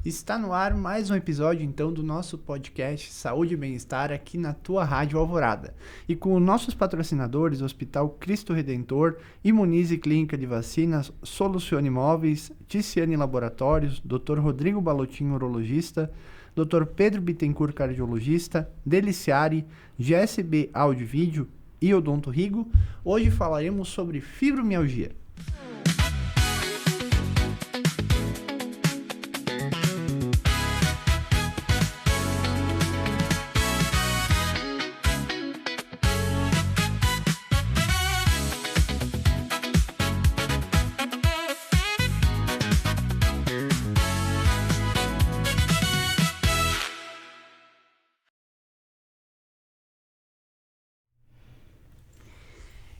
Está no ar mais um episódio, então, do nosso podcast Saúde e Bem-Estar aqui na tua Rádio Alvorada. E com nossos patrocinadores, Hospital Cristo Redentor, Imunize Clínica de Vacinas, Solucione Imóveis, Ticiane Laboratórios, Dr. Rodrigo Balotin, urologista, Dr. Pedro Bittencourt, cardiologista, Deliciare, GSB Áudio e Vídeo e Odonto Rigo. Hoje falaremos sobre fibromialgia.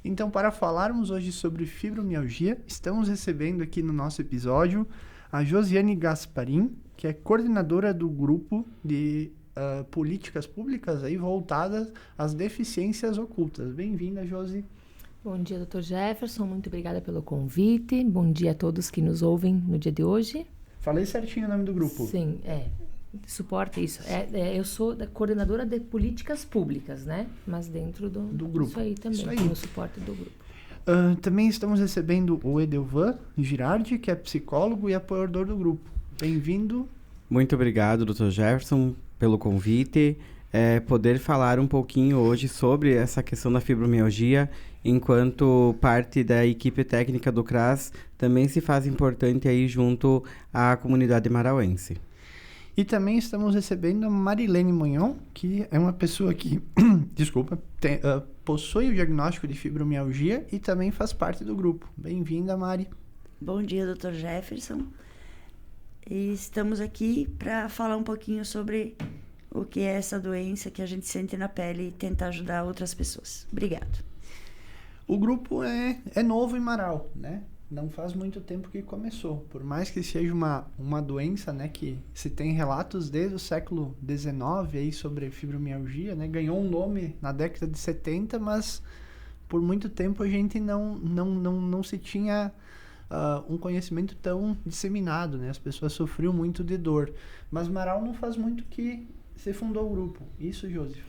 Então, para falarmos hoje sobre fibromialgia, estamos recebendo aqui no nosso episódio a Josiane Gasparin, que é coordenadora do grupo de políticas públicas aí voltadas às deficiências ocultas. Bem-vinda, Josi. Bom dia, Dr. Jefferson. Muito obrigada pelo convite. Bom dia a todos que nos ouvem no dia de hoje. Falei certinho o nome do grupo? Sim, suporte isso. Eu sou da coordenadora de políticas públicas, né? Mas dentro do grupo. Isso aí também, no suporte do grupo. Também estamos recebendo o Edelvan Girardi, que é psicólogo e apoiador do grupo. Bem-vindo. Muito obrigado, Dr. Jefferson, pelo convite. Poder falar um pouquinho hoje sobre essa questão da fibromialgia, enquanto parte da equipe técnica do CRAS também se faz importante aí junto à comunidade marauense. E também estamos recebendo a Marilene Monhon, que é uma pessoa que, possui o diagnóstico de fibromialgia e também faz parte do grupo. Bem-vinda, Mari. Bom dia, Dr. Jefferson. E estamos aqui para falar um pouquinho sobre o que é essa doença que a gente sente na pele e tentar ajudar outras pessoas. Obrigado. O grupo é novo em Marau, né? Não faz muito tempo que começou. Por mais que seja uma doença, né, que se tem relatos desde o século XIX aí sobre fibromialgia, né? Ganhou um nome na década de 70, mas por muito tempo a gente não se tinha um conhecimento tão disseminado, né? As pessoas sofriam muito de dor. Mas Marau não faz muito que se fundou o grupo. Isso, Joseph?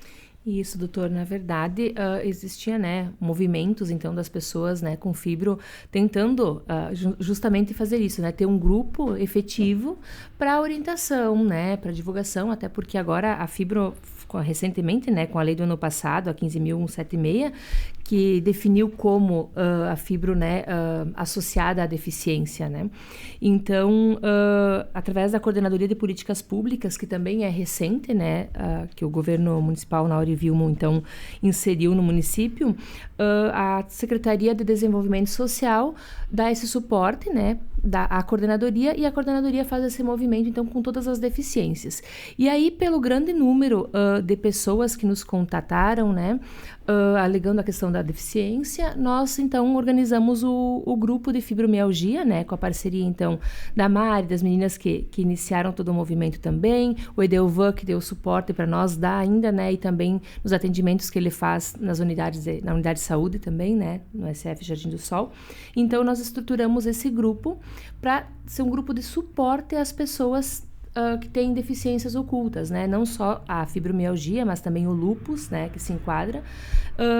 Isso, doutor. Na verdade, existia, né, movimentos, então, das pessoas, né, com fibro, tentando justamente fazer isso, né, ter um grupo efetivo para orientação, né, para divulgação, até porque agora a fibro, recentemente, né, com a lei do ano passado, a 15.176, que definiu como a fibro, né, associada à deficiência, né. Então, através da Coordenadoria de Políticas Públicas, que também é recente, né, que o governo municipal, na hora Vilmo, então, inseriu no município, a Secretaria de Desenvolvimento Social dá esse suporte, né, a coordenadoria, e a coordenadoria faz esse movimento, então, com todas as deficiências. E aí, pelo grande número de pessoas que nos contataram, né, alegando a questão da deficiência, nós, então, organizamos o grupo de fibromialgia, né, com a parceria, então, da Mari, das meninas que iniciaram todo o movimento também, o Edelvan, que deu suporte para nós, dá ainda, né, e também nos atendimentos que ele faz na unidade de saúde também, né, no SF Jardim do Sol. Então, nós estruturamos esse grupo para ser um grupo de suporte às pessoas que têm deficiências ocultas, né? Não só a fibromialgia, mas também o lúpus, né, que se enquadra.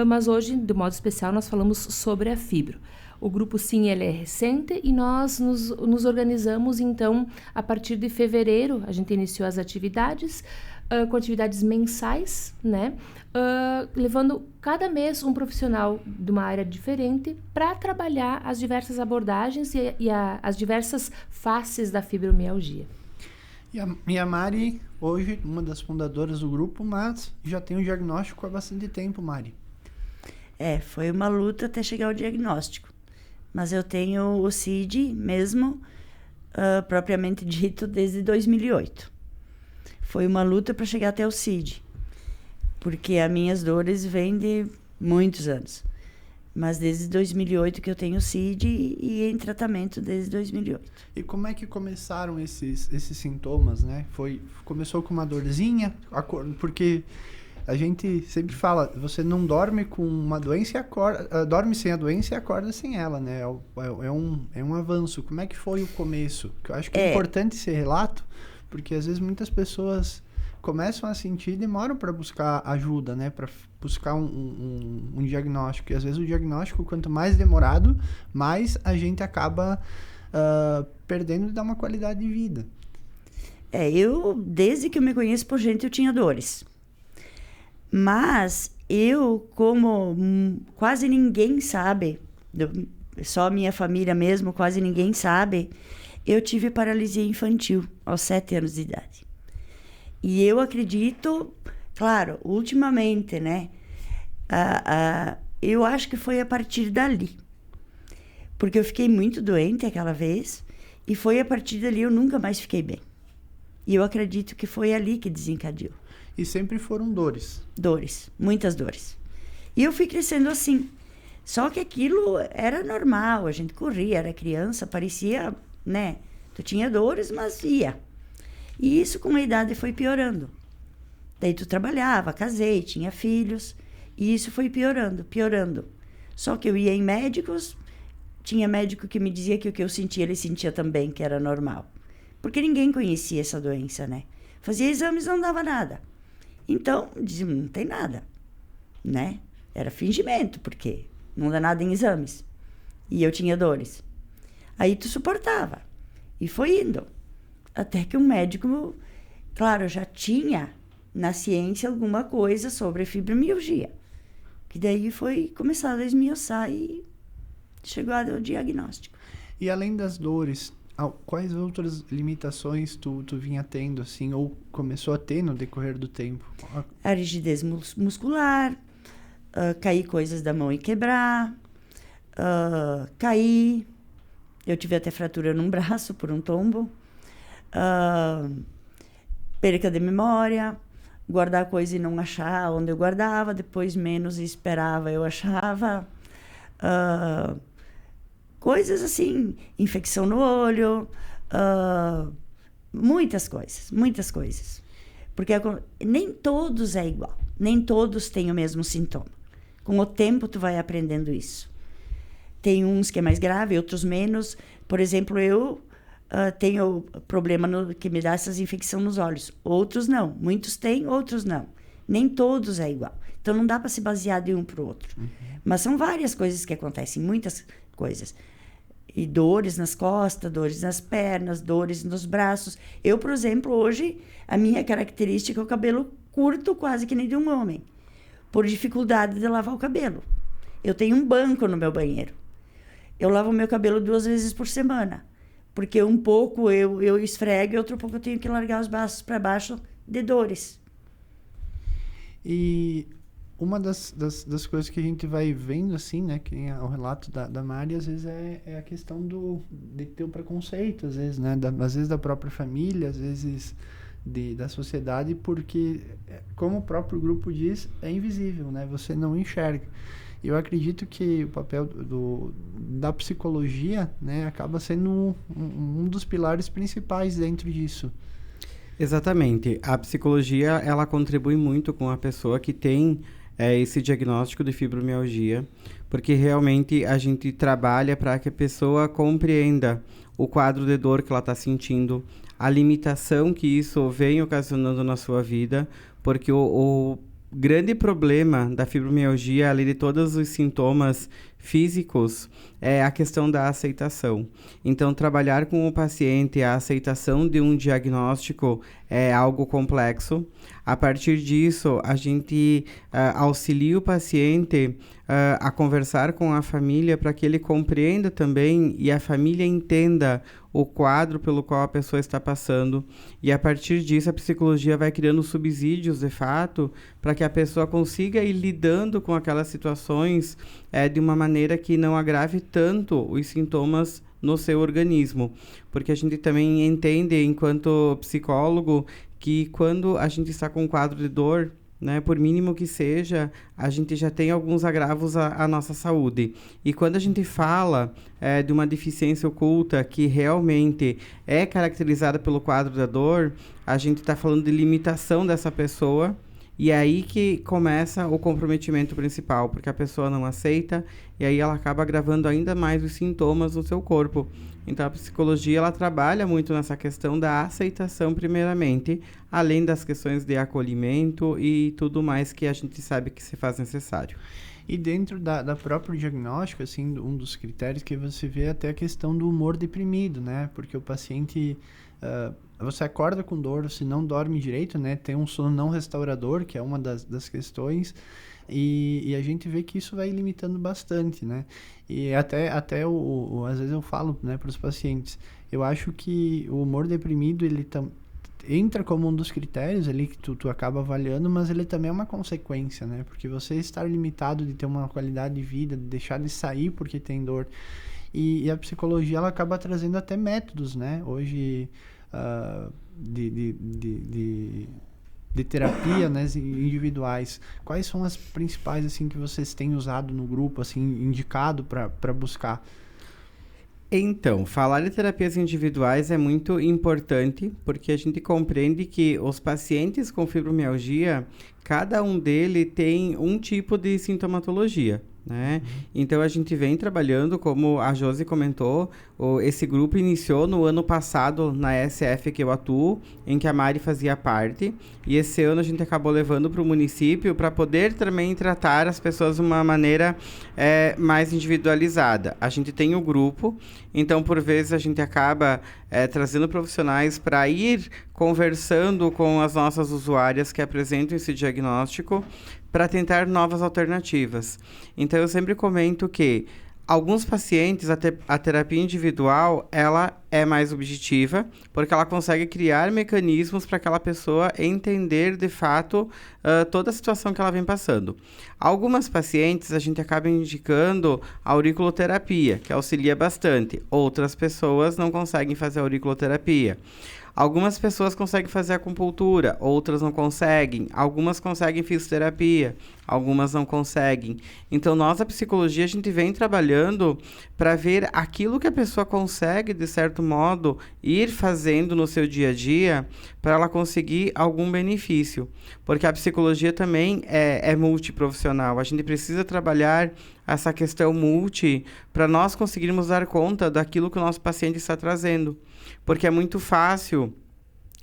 Mas hoje, de modo especial, nós falamos sobre a fibro. O grupo, sim, ele é recente e nós nos organizamos, então, a partir de fevereiro, a gente iniciou as atividades, com atividades mensais, né? Levando cada mês um profissional de uma área diferente para trabalhar as diversas abordagens e as diversas faces da fibromialgia. E a Mari, hoje, uma das fundadoras do grupo, mas já tem o diagnóstico há bastante tempo, Mari. Foi uma luta até chegar ao diagnóstico. Mas eu tenho o CID mesmo, propriamente dito, desde 2008. Foi uma luta para chegar até o CID, porque as minhas dores vêm de muitos anos. Mas desde 2008 que eu tenho CID e em tratamento desde 2008. E como é que começaram esses sintomas, né? Começou com uma dorzinha, porque a gente sempre fala, você não dorme com uma doença e acorda, dorme sem a doença e acorda sem ela, né? É um avanço. Como é que foi o começo? Que eu acho que é importante esse relato, porque às vezes muitas pessoas começam a sentir e demoram para buscar ajuda, né? Para buscar um diagnóstico. E às vezes o diagnóstico, quanto mais demorado, mais a gente acaba perdendo de dar uma qualidade de vida. Eu, desde que eu me conheço por gente, eu tinha dores. Mas eu, como quase ninguém sabe, só a minha família mesmo, quase ninguém sabe, eu tive paralisia infantil aos 7 anos de idade. E eu acredito, claro, ultimamente, né? Eu acho que foi a partir dali. Porque eu fiquei muito doente aquela vez, e foi a partir dali eu nunca mais fiquei bem. E eu acredito que foi ali que desencadeou. E sempre foram dores? Dores, muitas dores. E eu fui crescendo assim. Só que aquilo era normal, a gente corria, era criança, parecia, né? Tu tinha dores, mas ia. E isso com a idade foi piorando. Daí tu trabalhava, casei, tinha filhos, e isso foi piorando, piorando. Só que eu ia em médicos, tinha médico que me dizia que o que eu sentia, ele sentia também, que era normal. Porque ninguém conhecia essa doença, né? Fazia exames, não dava nada. Então, dizia, não tem nada, né? Era fingimento, porque não dá nada em exames. E eu tinha dores. Aí tu suportava. E foi indo. Até que um médico, claro, já tinha na ciência alguma coisa sobre fibromialgia. Que daí foi começar a esmiuçar e chegou ao diagnóstico. E além das dores, quais outras limitações tu vinha tendo, assim, ou começou a ter no decorrer do tempo? A rigidez muscular, cair coisas da mão e quebrar, cair. Eu tive até fratura num braço por um tombo. Perca de memória, guardar coisa e não achar onde eu guardava, depois menos esperava eu achava. Coisas assim, infecção no olho, muitas coisas. Porque nem todos é igual, nem todos têm o mesmo sintoma. Com o tempo tu vai aprendendo isso. Tem uns que é mais grave, outros menos. Por exemplo, eu tenho problema que me dá essas infecções nos olhos. Outros não. Muitos têm, outros não. Nem todos é igual. Então não dá para se basear de um para o outro. Uhum. Mas são várias coisas que acontecem, muitas coisas. E dores nas costas, dores nas pernas, dores nos braços. Eu, por exemplo, hoje, a minha característica é o cabelo curto, quase que nem de um homem. Por dificuldade de lavar o cabelo. Eu tenho um banco no meu banheiro. Eu lavo o meu cabelo 2 vezes por semana. Porque um pouco eu esfrego e outro pouco eu tenho que largar os braços para baixo de dores. E uma das coisas que a gente vai vendo, assim, né, que é o relato da Mari, às vezes é a questão de ter o preconceito, às vezes, né, às vezes da própria família, às vezes da sociedade, porque, como o próprio grupo diz, é invisível, né, você não enxerga. Eu acredito que o papel da psicologia, né, acaba sendo um dos pilares principais dentro disso. Exatamente. A psicologia, ela contribui muito com a pessoa que tem esse diagnóstico de fibromialgia, porque realmente a gente trabalha para que a pessoa compreenda o quadro de dor que ela está sentindo, a limitação que isso vem ocasionando na sua vida, porque o grande problema da fibromialgia, além de todos os sintomas físicos, é a questão da aceitação. Então, trabalhar com o paciente a aceitação de um diagnóstico é algo complexo. A partir disso, a gente auxilia o paciente a conversar com a família para que ele compreenda também e a família entenda o quadro pelo qual a pessoa está passando. E a partir disso, a psicologia vai criando subsídios, de fato, para que a pessoa consiga ir lidando com aquelas situações de uma maneira que não agrave tanto os sintomas no seu organismo. Porque a gente também entende, enquanto psicólogo, que quando a gente está com um quadro de dor, né, por mínimo que seja, a gente já tem alguns agravos à nossa saúde. E quando a gente fala de uma deficiência oculta que realmente é caracterizada pelo quadro da dor, a gente está falando de limitação dessa pessoa E é aí que começa o comprometimento principal, porque a pessoa não aceita e aí ela acaba agravando ainda mais os sintomas no seu corpo. Então, a psicologia, ela trabalha muito nessa questão da aceitação, primeiramente, além das questões de acolhimento e tudo mais que a gente sabe que se faz necessário. E dentro da próprio diagnóstico, assim, um dos critérios que você vê é até a questão do humor deprimido, né? Porque o paciente, você acorda com dor, você não dorme direito, né? Tem um sono não restaurador, que é uma das questões, e a gente vê que isso vai limitando bastante, né? E até às vezes eu falo, né, para os pacientes, eu acho que o humor deprimido, ele entra como um dos critérios ali que tu acaba avaliando, mas ele também é uma consequência, né? Porque você estar limitado de ter uma qualidade de vida, de deixar de sair porque tem dor. E a psicologia, ela acaba trazendo até métodos, né? Hoje, de terapia, né, individuais. Quais são as principais, assim, que vocês têm usado no grupo, assim, indicado para buscar? Então, falar de terapias individuais é muito importante, porque a gente compreende que os pacientes com fibromialgia, cada um deles tem um tipo de sintomatologia, né? Então, a gente vem trabalhando, como a Josi comentou, esse grupo iniciou no ano passado na SF que eu atuo, em que a Mari fazia parte, e esse ano a gente acabou levando para o município para poder também tratar as pessoas de uma maneira mais individualizada. A gente tem o grupo, então por vezes a gente acaba trazendo profissionais para ir conversando com as nossas usuárias que apresentam esse diagnóstico para tentar novas alternativas. Então eu sempre comento que alguns pacientes, a terapia individual, ela é mais objetiva, porque ela consegue criar mecanismos para aquela pessoa entender, de fato, toda a situação que ela vem passando. Algumas pacientes, a gente acaba indicando a auriculoterapia, que auxilia bastante. Outras pessoas não conseguem fazer a auriculoterapia. Algumas pessoas conseguem fazer acupuntura, outras não conseguem. Algumas conseguem fisioterapia, algumas não conseguem. Então, nós, a psicologia, a gente vem trabalhando para ver aquilo que a pessoa consegue, de certo modo, ir fazendo no seu dia a dia para ela conseguir algum benefício. Porque a psicologia também é multiprofissional. A gente precisa trabalhar essa questão multi para nós conseguirmos dar conta daquilo que o nosso paciente está trazendo. Porque é muito fácil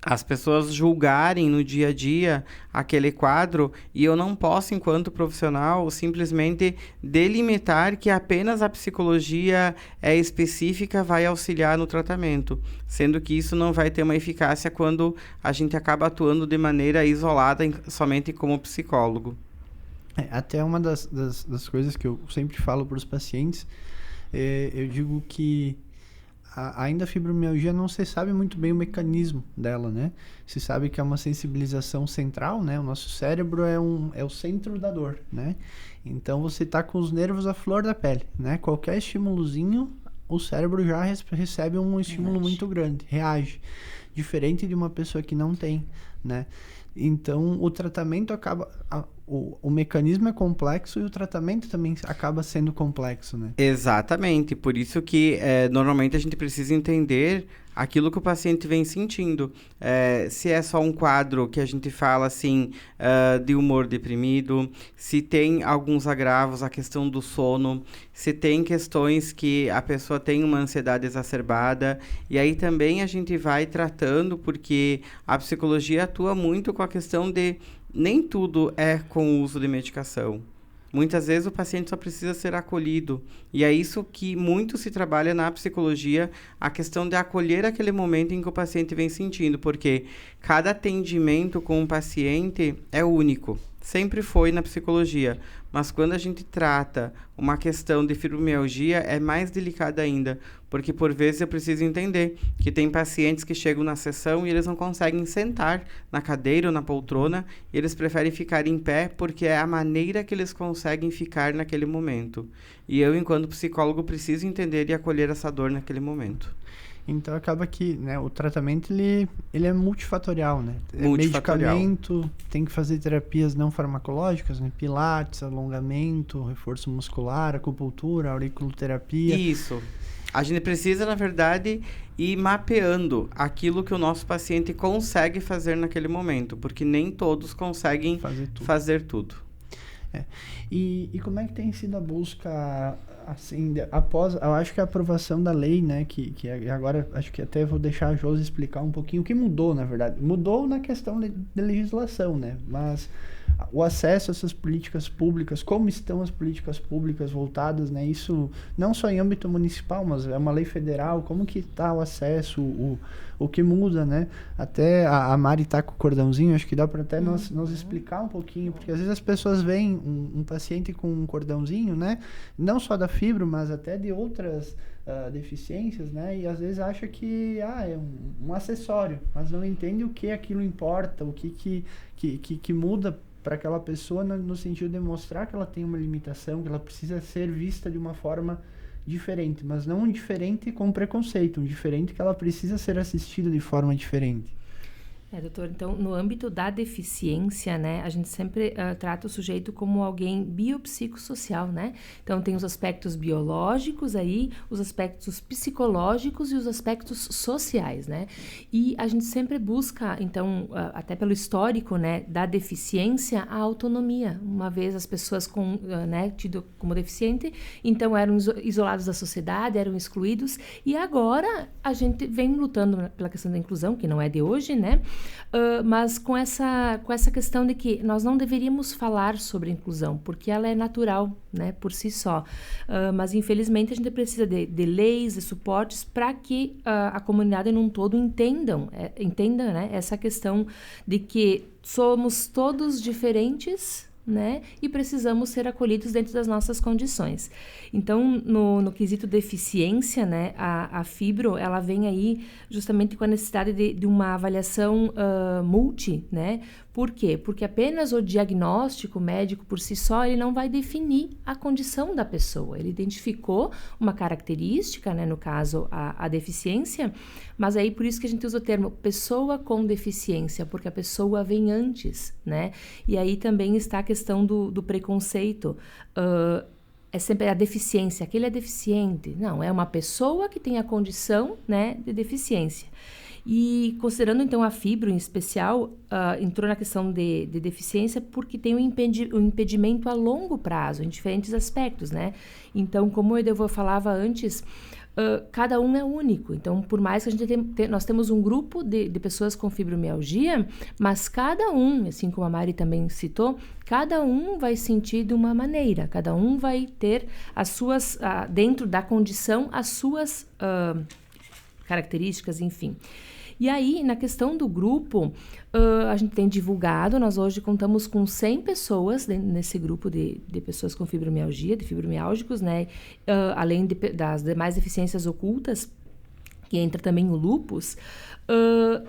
as pessoas julgarem no dia a dia aquele quadro e eu não posso, enquanto profissional, simplesmente delimitar que apenas a psicologia específica vai auxiliar no tratamento, sendo que isso não vai ter uma eficácia quando a gente acaba atuando de maneira isolada somente como psicólogo. Até uma das coisas que eu sempre falo para os pacientes, eu digo que ainda a fibromialgia não se sabe muito bem o mecanismo dela, né? Se sabe que é uma sensibilização central, né? O nosso cérebro é o centro da dor, né? Então, você tá com os nervos à flor da pele, né? Qualquer estímulozinho, o cérebro já recebe um estímulo muito grande, reage. Diferente de uma pessoa que não tem, né? Então, o tratamento acaba... O mecanismo é complexo e o tratamento também acaba sendo complexo, né? Exatamente. Por isso que, normalmente, a gente precisa entender aquilo que o paciente vem sentindo. Se é só um quadro que a gente fala, assim, de humor deprimido, se tem alguns agravos, a questão do sono, se tem questões que a pessoa tem uma ansiedade exacerbada. E aí também a gente vai tratando, porque a psicologia atua muito com a questão de... Nem tudo é com o uso de medicação. Muitas vezes o paciente só precisa ser acolhido. E é isso que muito se trabalha na psicologia, a questão de acolher aquele momento em que o paciente vem sentindo, porque cada atendimento com o paciente é único. Sempre foi na psicologia, mas quando a gente trata uma questão de fibromialgia é mais delicada ainda, porque por vezes eu preciso entender que tem pacientes que chegam na sessão e eles não conseguem sentar na cadeira ou na poltrona, e eles preferem ficar em pé porque é a maneira que eles conseguem ficar naquele momento. E eu, enquanto psicólogo, preciso entender e acolher essa dor naquele momento. Então acaba que, né, o tratamento ele é multifatorial, né? Multifatorial. Medicamento, tem que fazer terapias não farmacológicas, né? Pilates, alongamento, reforço muscular, acupuntura, auriculoterapia. Isso. A gente precisa, na verdade, ir mapeando aquilo que o nosso paciente consegue fazer naquele momento, porque nem todos conseguem fazer tudo. E como é que tem sido a busca, assim, após, eu acho que a aprovação da lei, né, que agora, acho que até vou deixar a Josi explicar um pouquinho o que mudou, na verdade. Mudou na questão de legislação, né, mas o acesso a essas políticas públicas, como estão as políticas públicas voltadas, né, isso não só em âmbito municipal, mas é uma lei federal, como que está o acesso, o que muda, né? Até a Mari tá com o cordãozinho, acho que dá para até nós explicar um pouquinho, porque às vezes as pessoas veem um paciente com um cordãozinho, né? Não só da fibro, mas até de outras deficiências, né? E às vezes acha que é um acessório, mas não entende o que aquilo importa, o que muda para aquela pessoa no sentido de mostrar que ela tem uma limitação, que ela precisa ser vista de uma forma diferente, mas não um diferente com preconceito, um diferente que ela precisa ser assistida de forma diferente. Doutor, então, no âmbito da deficiência, né, a gente sempre trata o sujeito como alguém biopsicossocial, né? Então, tem os aspectos biológicos aí, os aspectos psicológicos e os aspectos sociais, né? E a gente sempre busca, então, até pelo histórico, né, da deficiência, a autonomia. Uma vez as pessoas tido como deficiente, então eram isolados da sociedade, eram excluídos, e agora a gente vem lutando pela questão da inclusão, que não é de hoje, né? Mas com essa questão de que nós não deveríamos falar sobre inclusão, porque ela é natural, né, por si só. Mas, infelizmente, a gente precisa de leis, de suportes para que a comunidade num todo entenda, né, essa questão de que somos todos diferentes, né? E precisamos ser acolhidos dentro das nossas condições. Então, no quesito deficiência, né? A fibro, ela vem aí justamente com a necessidade de uma avaliação multi, né? Por quê? Porque apenas o diagnóstico médico por si só, ele não vai definir a condição da pessoa. Ele identificou uma característica, né? No caso, a deficiência, mas aí por isso que a gente usa o termo pessoa com deficiência, porque a pessoa vem antes, né? E aí também está a questão do preconceito. É sempre a deficiência, aquele é deficiente. Não, é uma pessoa que tem a condição, né, de deficiência. E considerando, então, a fibro em especial, entrou na questão de deficiência porque tem um impedimento a longo prazo, em diferentes aspectos, né? Então, como o Edelvô falava antes, cada um é único. Então, por mais que a gente nós temos um grupo de pessoas com fibromialgia, mas cada um, assim como a Mari também citou, cada um vai sentir de uma maneira, cada um vai ter as suas, dentro da condição, as suas características, enfim. E aí, na questão do grupo, a gente tem divulgado, nós hoje contamos com 100 pessoas nesse grupo de pessoas com fibromialgia, de fibromiálgicos, né? Além das demais deficiências ocultas, que entra também o lúpus.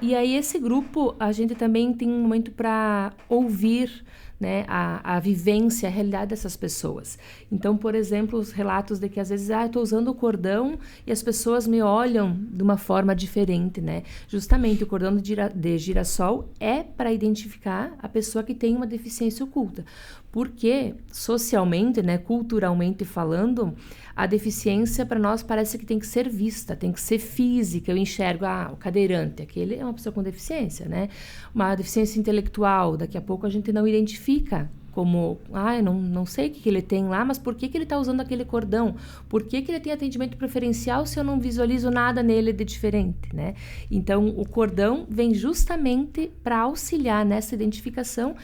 E aí, esse grupo, a gente também tem um momento para ouvir, né, a vivência, a realidade dessas pessoas. Então, por exemplo, os relatos de que às vezes eu estou usando o cordão e as pessoas me olham de uma forma diferente, né? Justamente o cordão de girassol é para identificar a pessoa que tem uma deficiência oculta. Porque, socialmente, né, culturalmente falando, a deficiência para nós parece que tem que ser vista, tem que ser física. Eu enxergo, o cadeirante, aquele é uma pessoa com deficiência, né? Uma deficiência intelectual, daqui a pouco a gente não identifica como, eu não sei o que ele tem lá, mas por que ele está usando aquele cordão? Por que ele tem atendimento preferencial se eu não visualizo nada nele de diferente, né? Então, o cordão vem justamente para auxiliar nessa identificação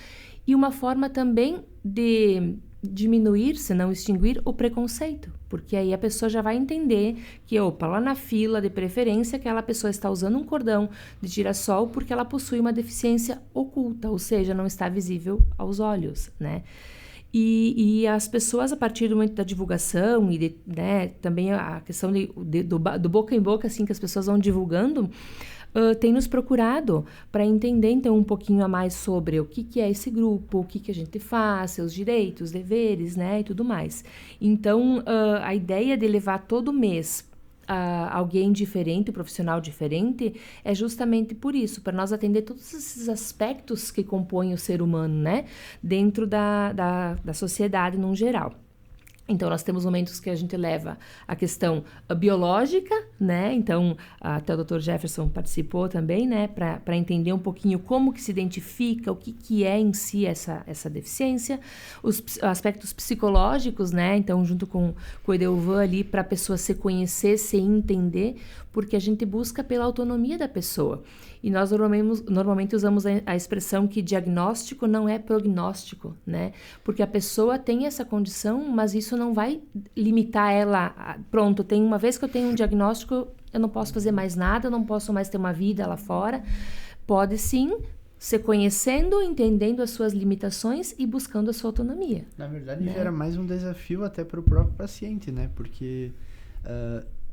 e uma forma também de diminuir, se não extinguir, o preconceito. Porque aí a pessoa já vai entender que, lá na fila, de preferência, aquela pessoa está usando um cordão de girassol porque ela possui uma deficiência oculta, ou seja, não está visível aos olhos, né? E as pessoas, a partir do momento da divulgação e né, também a questão do boca em boca, assim, que as pessoas vão divulgando, tem nos procurado para entender, então, um pouquinho a mais sobre o que é esse grupo, o que a gente faz, seus direitos, deveres, né, e tudo mais. Então, a ideia de levar todo mês alguém diferente, um profissional diferente, é justamente por isso, para nós atender todos esses aspectos que compõem o ser humano, né, dentro da sociedade num geral. Então, nós temos momentos que a gente leva a questão biológica, né? Então, até o Dr. Jefferson participou também, né? Para entender um pouquinho como que se identifica, o que é em si essa deficiência. Os aspectos psicológicos, né? Então, junto com o Edelvan ali, para a pessoa se conhecer, se entender, porque a gente busca pela autonomia da pessoa. E nós normalmente usamos a expressão que diagnóstico não é prognóstico, né? Porque a pessoa tem essa condição, mas isso não vai limitar ela. Pronto, uma vez que eu tenho um diagnóstico, eu não posso fazer mais nada, eu não posso mais ter uma vida lá fora. Pode sim, se conhecendo, entendendo as suas limitações e buscando a sua autonomia. Na verdade, né? gera mais um desafio até para o próprio paciente, né? Porque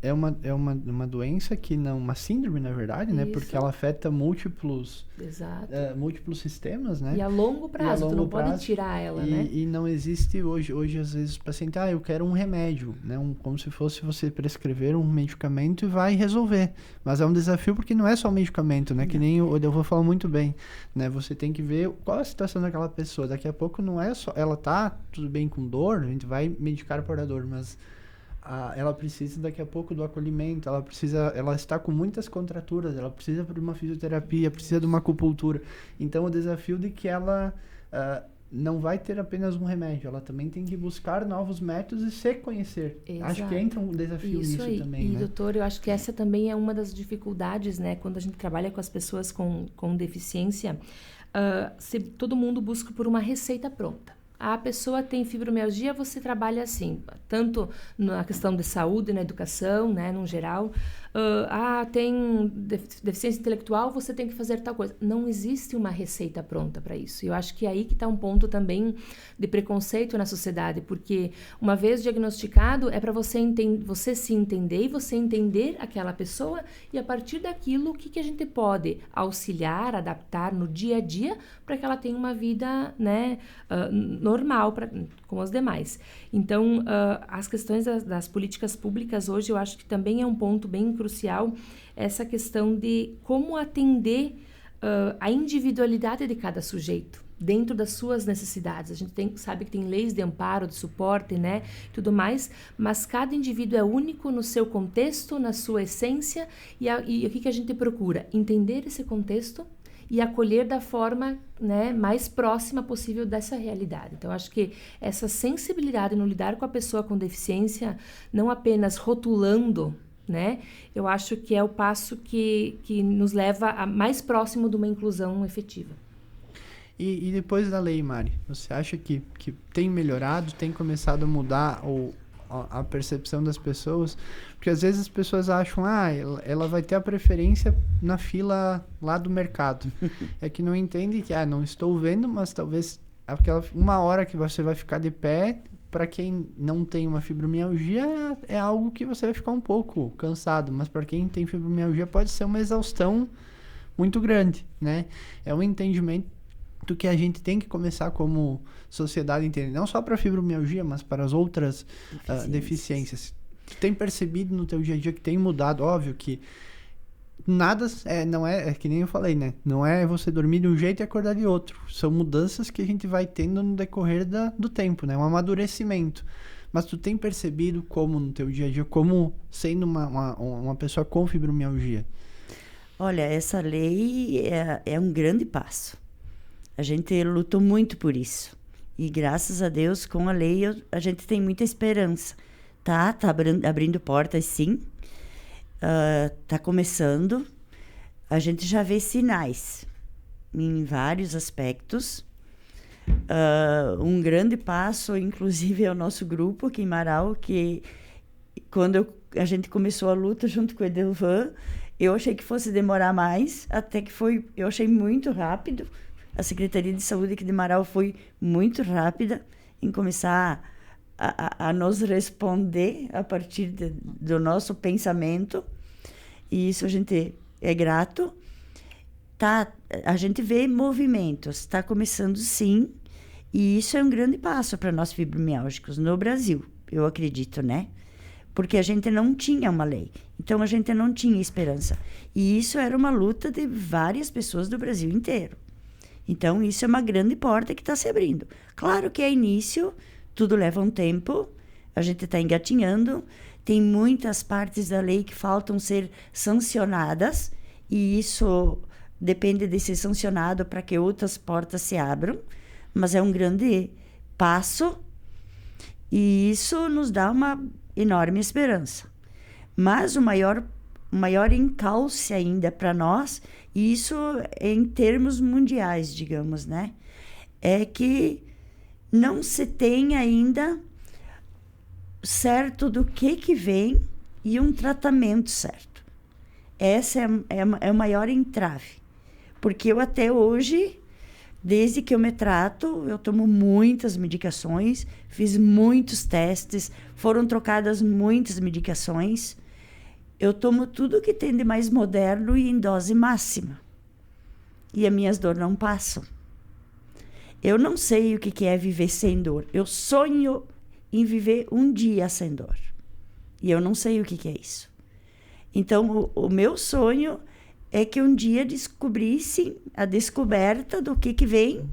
é uma doença que não... Uma síndrome, na verdade, né? Isso. Porque ela afeta múltiplos sistemas, né? E a longo prazo, tu não pode tirar ela, né? E não existe hoje, às vezes, o paciente... eu quero um remédio, né? Como se fosse você prescrever um medicamento e vai resolver. Mas é um desafio porque não é só o medicamento, né? Não. Que nem eu vou falar muito bem, né? Você tem que ver qual é a situação daquela pessoa. Daqui a pouco não é só... Ela tá tudo bem com dor, a gente vai medicar para a dor, mas... ela precisa daqui a pouco do acolhimento, ela está com muitas contraturas, ela precisa de uma fisioterapia, precisa de uma acupuntura. Então, o desafio de que ela não vai ter apenas um remédio, ela também tem que buscar novos métodos e se conhecer. Exato. Acho que entra um desafio nisso também, né? E, doutor, eu acho que essa também é uma das dificuldades, né? Quando a gente trabalha com as pessoas com deficiência, se todo mundo busca por uma receita pronta. A pessoa tem fibromialgia, você trabalha assim, tanto na questão de saúde, na educação, né, no geral. Tem deficiência intelectual, você tem que fazer tal coisa. Não existe uma receita pronta para isso. Eu acho que é aí que está um ponto também de preconceito na sociedade, porque uma vez diagnosticado, é para você se entender e você entender aquela pessoa e a partir daquilo, o que a gente pode auxiliar, adaptar no dia a dia para que ela tenha uma vida, né, normal como as demais. Então, as questões das políticas públicas hoje, eu acho que também é um ponto bem crucial, essa questão de como atender a individualidade de cada sujeito, dentro das suas necessidades. A gente sabe que tem leis de amparo, de suporte, né, tudo mais, mas cada indivíduo é único no seu contexto, na sua essência, e o que a gente procura? Entender esse contexto e acolher da forma, né, mais próxima possível dessa realidade. Então, acho que essa sensibilidade no lidar com a pessoa com deficiência, não apenas rotulando, né, eu acho que é o passo que nos leva a mais próximo de uma inclusão efetiva. E depois da lei, Mari, você acha que tem melhorado, tem começado a mudar a percepção das pessoas? Porque às vezes as pessoas acham, ela vai ter a preferência na fila lá do mercado. É que não entende que, não estou vendo, mas talvez aquela uma hora que você vai ficar de pé, para quem não tem uma fibromialgia, é algo que você vai ficar um pouco cansado, mas para quem tem fibromialgia pode ser uma exaustão muito grande, né? É um entendimento do que a gente tem que começar como sociedade a entender, não só para a fibromialgia, mas para as outras deficiências. Tu tem percebido no teu dia a dia que tem mudado? Óbvio que nada, não é que nem eu falei, né? Não é você dormir de um jeito e acordar de outro. São mudanças que a gente vai tendo no decorrer do tempo, né? Um amadurecimento. Mas tu tem percebido como no teu dia a dia, como sendo uma pessoa com fibromialgia? Olha, essa lei é um grande passo. A gente lutou muito por isso. E graças a Deus, com a lei, a gente tem muita esperança. Tá abrindo portas, sim. Tá começando. A gente já vê sinais em vários aspectos. Um grande passo, inclusive, é o nosso grupo aqui em Marau, que quando a gente começou a luta junto com o Edelvan, eu achei que fosse demorar mais, até que eu achei muito rápido. A Secretaria de Saúde aqui de Marau foi muito rápida em começar a nos responder a partir do nosso pensamento. E isso a gente é grato. A gente vê movimentos, está começando sim. E isso é um grande passo para nós fibromialgicos no Brasil, eu acredito, né? Porque a gente não tinha uma lei. Então, a gente não tinha esperança. E isso era uma luta de várias pessoas do Brasil inteiro. Então, isso é uma grande porta que está se abrindo. Claro que, a início, tudo leva um tempo, A gente está engatinhando, tem muitas partes da lei que faltam ser sancionadas, e isso depende de ser sancionado para que outras portas se abram, mas é um grande passo, e isso nos dá uma enorme esperança. Mas o maior encalce ainda para nós, e isso em termos mundiais, digamos, né? É que não se tem ainda certo do que vem e um tratamento certo. Essa é o maior entrave. Porque eu até hoje, desde que eu me trato, eu tomo muitas medicações, fiz muitos testes, foram trocadas muitas medicações. Eu tomo tudo que tem de mais moderno e em dose máxima. E as minhas dores não passam. Eu não sei o que é viver sem dor. Eu sonho em viver um dia sem dor. E eu não sei o que é isso. Então, o meu sonho é que um dia descobrisse a descoberta do que vem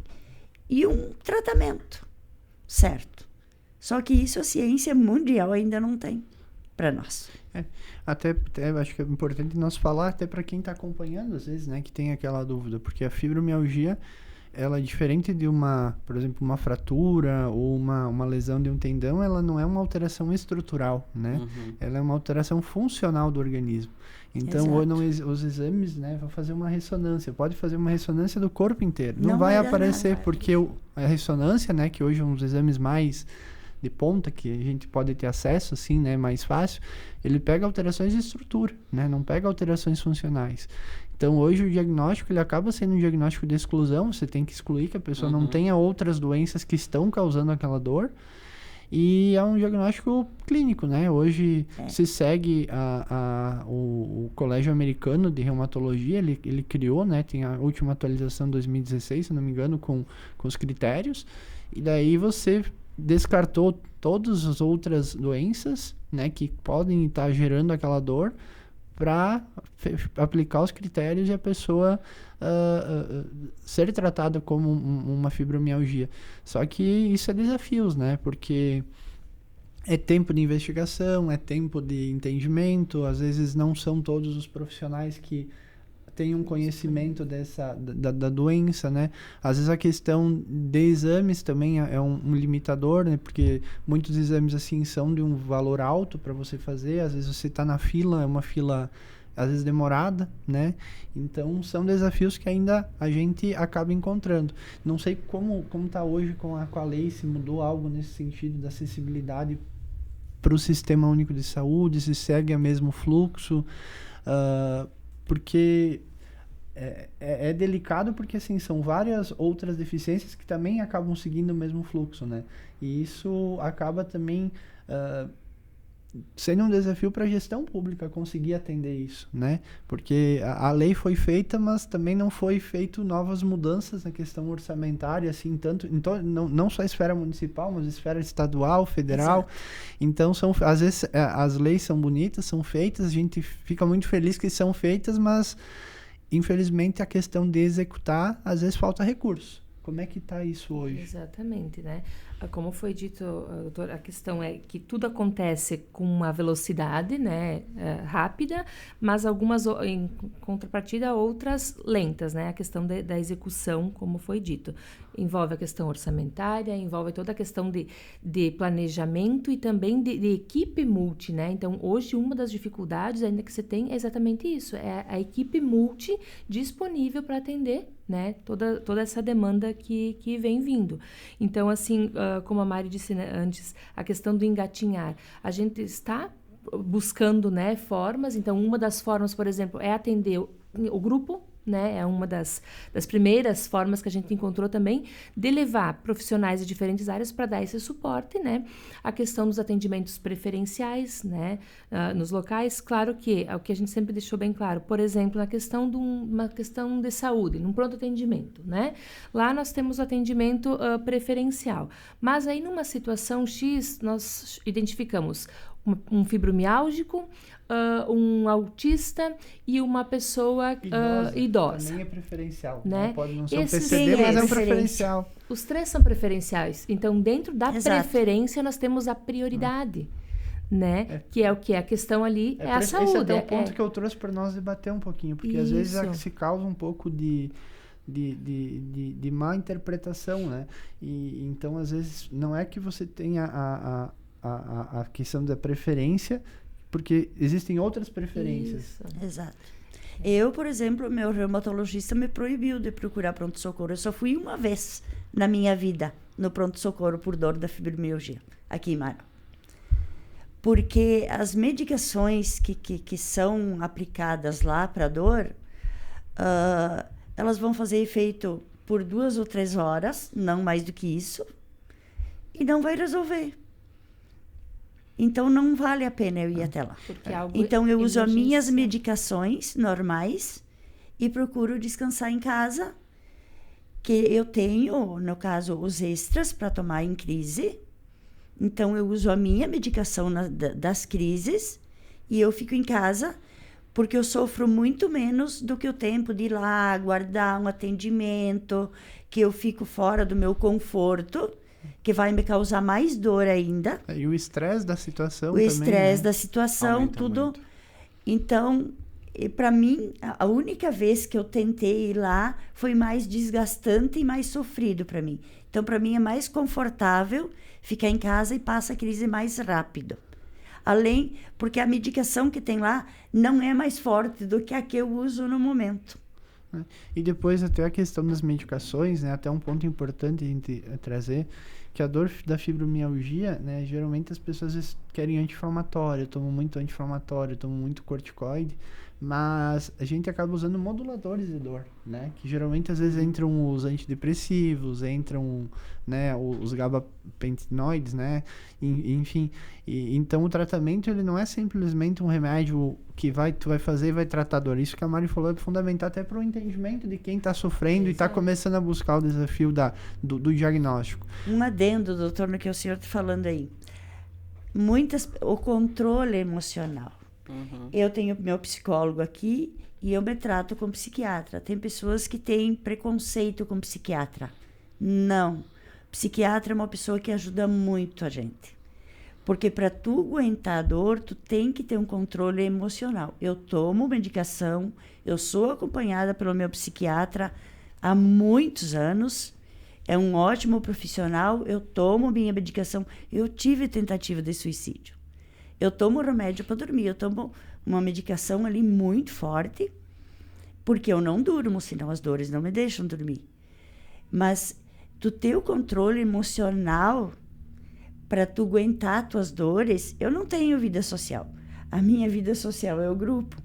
e um tratamento certo. Só que isso a ciência mundial ainda não tem para nós. Até acho que é importante nós falar até para quem está acompanhando, às vezes, né, que tem aquela dúvida, porque a fibromialgia, ela é diferente de por exemplo, uma fratura ou uma lesão de um tendão, ela não é uma alteração estrutural, né? Ela é uma alteração funcional do organismo. Então, os exames, né, vão fazer uma ressonância. Pode fazer uma ressonância do corpo inteiro. Não vai aparecer, porque a ressonância, né, que hoje é um dos exames mais de ponta, que a gente pode ter acesso, assim, né, mais fácil, ele pega alterações de estrutura, né, não pega alterações funcionais. Então, hoje o diagnóstico, ele acaba sendo um diagnóstico de exclusão, você tem que excluir que a pessoa não tenha outras doenças que estão causando aquela dor, e é um diagnóstico clínico, né? Hoje se segue o Colégio Americano de Reumatologia, ele criou, né, tem a última atualização em 2016, se não me engano, com os critérios, e daí você descartou todas as outras doenças, né, que podem estar gerando aquela dor, para aplicar os critérios e a pessoa ser tratada como uma fibromialgia. Só que isso é desafios, né? Porque é tempo de investigação, é tempo de entendimento, às vezes não são todos os profissionais que têm um conhecimento da doença, né? Às vezes a questão de exames também é um limitador, né? Porque muitos exames, assim, são de um valor alto para você fazer, às vezes você está na fila, é uma fila, às vezes, demorada, né? Então, são desafios que ainda a gente acaba encontrando. Não sei como está hoje com a lei, se mudou algo nesse sentido da acessibilidade para o Sistema Único de Saúde, se segue o mesmo fluxo, porque é delicado, porque assim, são várias outras deficiências que também acabam seguindo o mesmo fluxo, né? E isso acaba também sendo um desafio para a gestão pública conseguir atender isso, né? Porque a lei foi feita, mas também não foi feito novas mudanças na questão orçamentária, assim, tanto não só a esfera municipal, mas a esfera estadual, federal. Exato. Então, às vezes as leis são bonitas, são feitas, a gente fica muito feliz que são feitas, mas infelizmente a questão de executar, às vezes falta recurso. Como é que está isso hoje? Exatamente, né? Como foi dito, doutor, a questão é que tudo acontece com uma velocidade, né, rápida, mas algumas, em contrapartida, outras lentas, né? A questão da execução, como foi dito. Envolve a questão orçamentária, envolve toda a questão de planejamento e também de equipe multi, né? Então, hoje, uma das dificuldades ainda que você tem é exatamente isso, é a equipe multi disponível para atender, né, toda essa demanda que vem vindo. Então, assim, como a Mari disse, né, antes, a questão do engatinhar. A gente está buscando, né, formas. Então, uma das formas, por exemplo, é atender o grupo, né, é uma das primeiras formas que a gente encontrou também de levar profissionais de diferentes áreas para dar esse suporte, né, a questão dos atendimentos preferenciais, né, nos locais. Claro que é o que a gente sempre deixou bem claro, por exemplo, na questão de uma questão de saúde, num pronto atendimento, né, lá nós temos o atendimento preferencial, mas aí numa situação X nós identificamos um fibromiálgico, um autista e uma pessoa idosa. Também é preferencial. Né? Pode não ser um Esses PCD, mas é um preferência. preferencial. Os 3 são preferenciais. Então, dentro da Exato. preferência, nós temos a prioridade. Né? Que é o que? A questão ali é a saúde. Esse é até o ponto que eu trouxe para nós debater um pouquinho. Porque às vezes se causa um pouco de má interpretação, né? E então, às vezes, não é que você tenha a questão da preferência, porque existem outras preferências. Isso. Exato. Eu, por exemplo, meu reumatologista me proibiu de procurar pronto-socorro. Eu só fui uma vez na minha vida no pronto-socorro por dor da fibromialgia, aqui em Mara. Porque as medicações que são aplicadas lá para dor, elas vão fazer efeito por 2 ou 3 horas, não mais do que isso, e não vai resolver. Então, não vale a pena eu ir até lá. Então, eu uso as minhas medicações normais e procuro descansar em casa, que eu tenho, no caso, os extras para tomar em crise. Então, eu uso a minha medicação das crises e eu fico em casa, porque eu sofro muito menos do que o tempo de ir lá, aguardar um atendimento, que eu fico fora do meu conforto, que vai me causar mais dor ainda. E o estresse da situação também. O estresse, né? da situação, aumenta tudo. Muito. Então, para mim, a única vez que eu tentei ir lá foi mais desgastante e mais sofrido para mim. Então, para mim, é mais confortável ficar em casa e passa a crise mais rápido. Além, porque a medicação que tem lá não é mais forte do que a que eu uso no momento. E depois até a questão das medicações, né? Até um ponto importante a gente trazer, que a dor da fibromialgia, né? Geralmente as pessoas querem anti-inflamatório, tomam muito anti-inflamatório, tomam muito corticoide, mas a gente acaba usando moduladores de dor, né? Que geralmente às vezes entram os antidepressivos, entram, né, os gabapentinoides, né? Enfim, então o tratamento ele não é simplesmente um remédio que tu vai fazer e vai tratar a dor. Isso que a Mari falou é fundamental até para o entendimento de quem está sofrendo e está começando a buscar o desafio do diagnóstico. Um adendo, doutor, no que o senhor está falando aí. O controle emocional. Uhum. Eu tenho meu psicólogo aqui e eu me trato com psiquiatra. Tem pessoas que têm preconceito com psiquiatra. Não. Psiquiatra é uma pessoa que ajuda muito a gente. Porque para tu aguentar a dor, tu tem que ter um controle emocional. Eu tomo medicação, eu sou acompanhada pelo meu psiquiatra há muitos anos. É um ótimo profissional, eu tomo minha medicação. Eu tive tentativa de suicídio. Eu tomo remédio para dormir, eu tomo uma medicação ali muito forte, porque eu não durmo, senão as dores não me deixam dormir. Mas tu ter o controle emocional para tu aguentar tuas dores, eu não tenho vida social. A minha vida social é o grupo.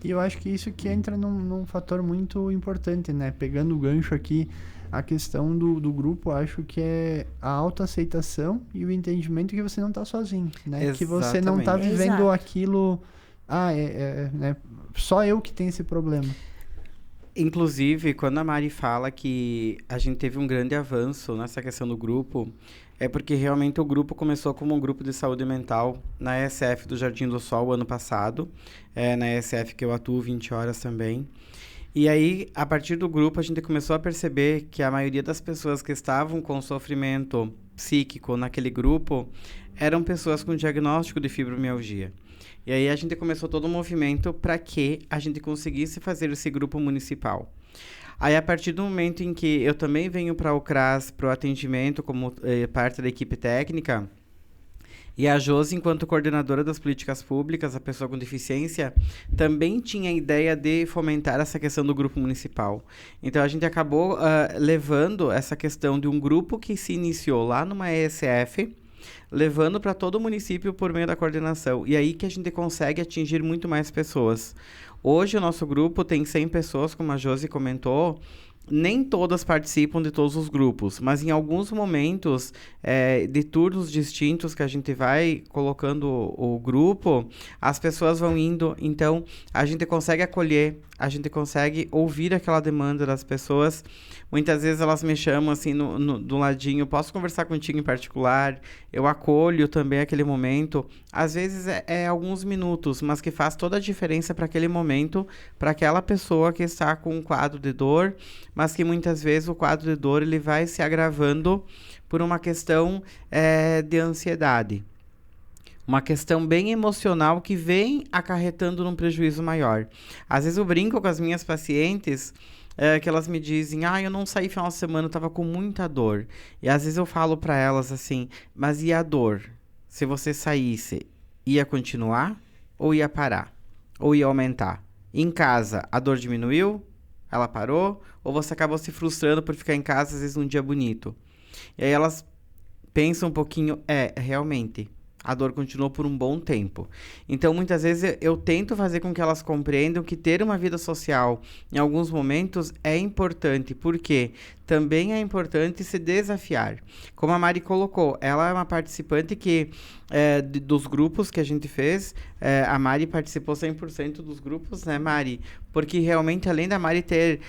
E eu acho que isso que entra num fator muito importante, né? Pegando o gancho aqui, a questão do grupo, acho que é a autoaceitação e o entendimento que você não está sozinho, né? Exatamente. Que você não está vivendo Exato. aquilo... né? Só eu que tenho esse problema. Inclusive, quando a Mari fala que a gente teve um grande avanço nessa questão do grupo, é porque realmente o grupo começou como um grupo de saúde mental na ESF do Jardim do Sol ano passado, na ESF que eu atuo 20 horas também. E aí, a partir do grupo, a gente começou a perceber que a maioria das pessoas que estavam com sofrimento psíquico naquele grupo eram pessoas com diagnóstico de fibromialgia. E aí a gente começou todo um movimento para que a gente conseguisse fazer esse grupo municipal. Aí, a partir do momento em que eu também venho para o CRAS, para o atendimento como parte da equipe técnica, e a Josi, enquanto coordenadora das políticas públicas, a pessoa com deficiência, também tinha a ideia de fomentar essa questão do grupo municipal. Então, a gente acabou levando essa questão de um grupo que se iniciou lá numa ESF, levando para todo o município por meio da coordenação. E aí que a gente consegue atingir muito mais pessoas. Hoje, o nosso grupo tem 100 pessoas, como a Josi comentou. Nem todas participam de todos os grupos, mas em alguns momentos de turnos distintos que a gente vai colocando o grupo, as pessoas vão indo, então a gente consegue acolher a gente consegue ouvir aquela demanda das pessoas. Muitas vezes elas me chamam assim do ladinho, posso conversar contigo em particular? Eu acolho também aquele momento. Às vezes é alguns minutos, mas que faz toda a diferença para aquele momento, para aquela pessoa que está com um quadro de dor, mas que muitas vezes o quadro de dor ele vai se agravando por uma questão de ansiedade. Uma questão bem emocional que vem acarretando num prejuízo maior. Às vezes eu brinco com as minhas pacientes que elas me dizem, eu não saí final de semana, eu tava com muita dor. E às vezes eu falo para elas assim, mas e a dor? Se você saísse, ia continuar ou ia parar? Ou ia aumentar? Em casa, a dor diminuiu? Ela parou? Ou você acabou se frustrando por ficar em casa, às vezes, num dia bonito? E aí elas pensam um pouquinho, realmente, a dor continuou por um bom tempo. Então, muitas vezes, eu tento fazer com que elas compreendam que ter uma vida social, em alguns momentos, é importante. Porque também é importante se desafiar. Como a Mari colocou, ela é uma participante que, dos grupos que a gente fez, a Mari participou 100% dos grupos, né, Mari? Porque realmente, além da Mari ter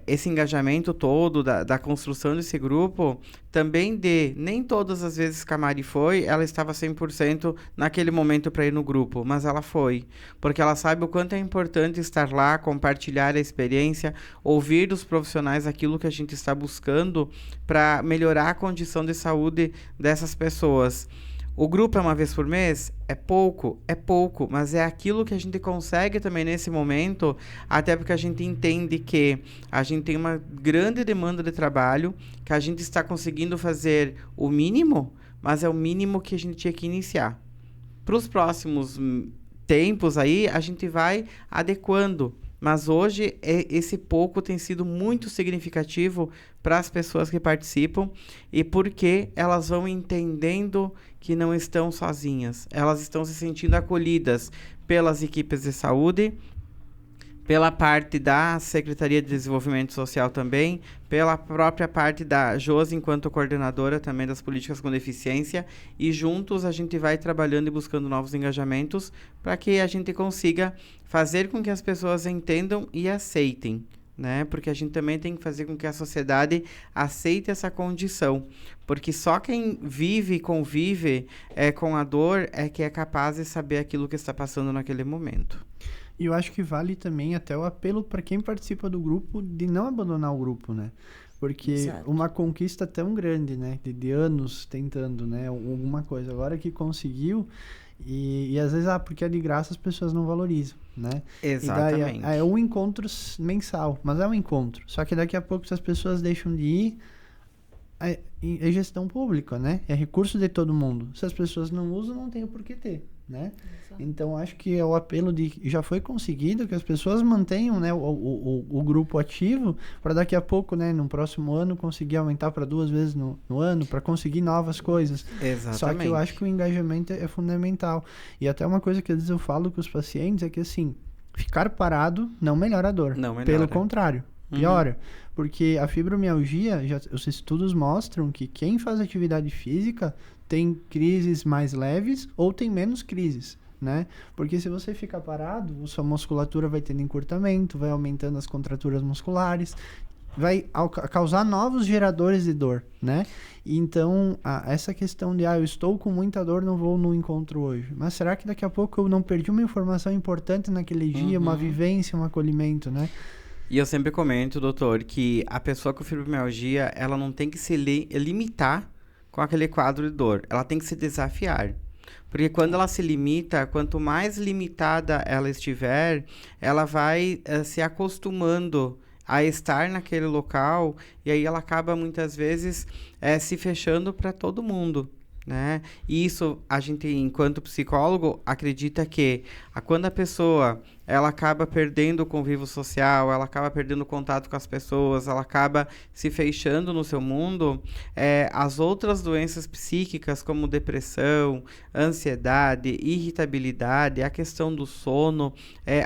esse engajamento todo da construção desse grupo, também nem todas as vezes que a Mari foi, ela estava 100% naquele momento para ir no grupo, mas ela foi. Porque ela sabe o quanto é importante estar lá, compartilhar a experiência, ouvir dos profissionais aquilo que a gente está buscando para melhorar a condição de saúde dessas pessoas. O grupo é uma vez por mês? É pouco, mas é aquilo que a gente consegue também nesse momento, até porque a gente entende que a gente tem uma grande demanda de trabalho, que a gente está conseguindo fazer o mínimo, mas é o mínimo que a gente tinha que iniciar. Para os próximos tempos aí, a gente vai adequando. Mas hoje, esse pouco tem sido muito significativo para as pessoas que participam e porque elas vão entendendo que não estão sozinhas. Elas estão se sentindo acolhidas pelas equipes de saúde, pela parte da Secretaria de Desenvolvimento Social também, pela própria parte da Josi, enquanto coordenadora também das políticas com deficiência, e juntos a gente vai trabalhando e buscando novos engajamentos para que a gente consiga fazer com que as pessoas entendam e aceitem, né? Porque a gente também tem que fazer com que a sociedade aceite essa condição, porque só quem vive e convive com a dor é que é capaz de saber aquilo que está passando naquele momento. E eu acho que vale também até o apelo para quem participa do grupo de não abandonar o grupo, né? Porque Exato. uma conquista tão grande, né? De anos tentando, né? Alguma coisa. Agora que conseguiu, e às vezes, porque é de graça, as pessoas não valorizam, né? Exatamente. E daí é um encontro mensal, mas é um encontro. Só que daqui a pouco, se as pessoas deixam de ir, é gestão pública, né? É recurso de todo mundo. Se as pessoas não usam, não tem o porquê ter, né? Exato. Então, acho que é o apelo já foi conseguido, que as pessoas mantenham, né, o grupo ativo, para daqui a pouco, né, no próximo ano, conseguir aumentar para 2 vezes no ano, para conseguir novas coisas. Exatamente. Só que eu acho que o engajamento é fundamental. E até uma coisa que às vezes eu falo com os pacientes é que, assim, ficar parado não melhora a dor. Não melhora. Pelo contrário, piora. Porque a fibromialgia, os estudos mostram que quem faz atividade física tem crises mais leves ou tem menos crises, né? Porque se você ficar parado, sua musculatura vai tendo encurtamento, vai aumentando as contraturas musculares, vai causar novos geradores de dor, né? Então, essa questão de, eu estou com muita dor, não vou no encontro hoje. Mas será que daqui a pouco eu não perdi uma informação importante naquele dia, uma vivência, um acolhimento, né? E eu sempre comento, doutor, que a pessoa com fibromialgia, ela não tem que se limitar com aquele quadro de dor. Ela tem que se desafiar. Porque quando ela se limita, quanto mais limitada ela estiver, ela vai se acostumando a estar naquele local e aí ela acaba muitas vezes se fechando para todo mundo, né? E isso a gente, enquanto psicólogo, acredita que quando a pessoa ela acaba perdendo o convívio social, ela acaba perdendo o contato com as pessoas, ela acaba se fechando no seu mundo, as outras doenças psíquicas como depressão, ansiedade, irritabilidade, a questão do sono,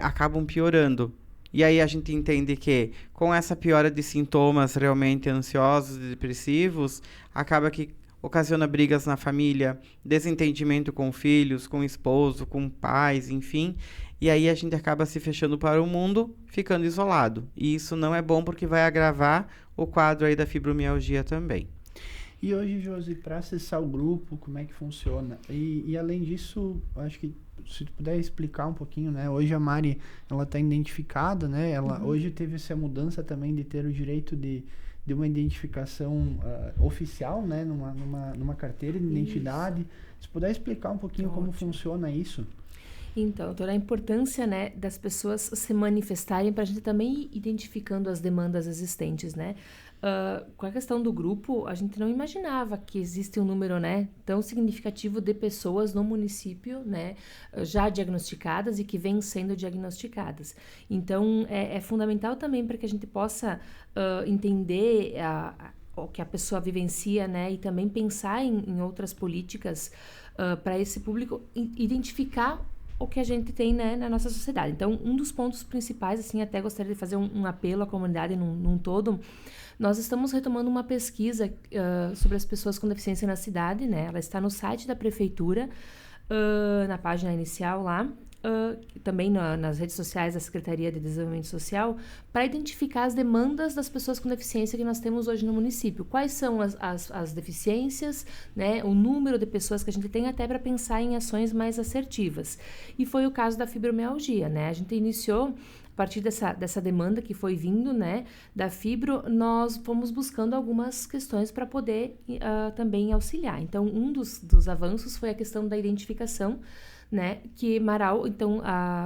acabam piorando. E aí a gente entende que com essa piora de sintomas realmente ansiosos e depressivos, acaba que ocasiona brigas na família, desentendimento com filhos, com esposo, com pais, enfim. E aí a gente acaba se fechando para o mundo, ficando isolado. E isso não é bom porque vai agravar o quadro aí da fibromialgia também. E hoje, Josi, para acessar o grupo, como é que funciona? E além disso, acho que se tu puder explicar um pouquinho, né? Hoje a Mari, ela está identificada, né? Ela hoje teve essa mudança também de ter o direito de uma identificação oficial, né? Numa carteira de identidade. Se puder explicar um pouquinho como funciona isso. Então, toda a importância, né, das pessoas se manifestarem para a gente também ir identificando as demandas existentes, né? Com a questão do grupo, a gente não imaginava que existe um número, né, tão significativo de pessoas no município, né, já diagnosticadas e que vêm sendo diagnosticadas. Então, é fundamental também para que a gente possa entender o que a pessoa vivencia, né, e também pensar em outras políticas para esse público, identificar o que a gente tem, né, na nossa sociedade. Então, um dos pontos principais, assim, até gostaria de fazer um apelo à comunidade num todo. Nós estamos retomando uma pesquisa sobre as pessoas com deficiência na cidade, né? Ela está no site da prefeitura, na página inicial lá, também nas redes sociais da Secretaria de Desenvolvimento Social, para identificar as demandas das pessoas com deficiência que nós temos hoje no município. Quais são as deficiências, né, o número de pessoas que a gente tem, até para pensar em ações mais assertivas. E foi o caso da fibromialgia, né? A gente iniciou, a partir dessa demanda que foi vindo, né, da fibro, nós fomos buscando algumas questões para poder também auxiliar. Então, um dos avanços foi a questão da identificação, né, que Marau, então,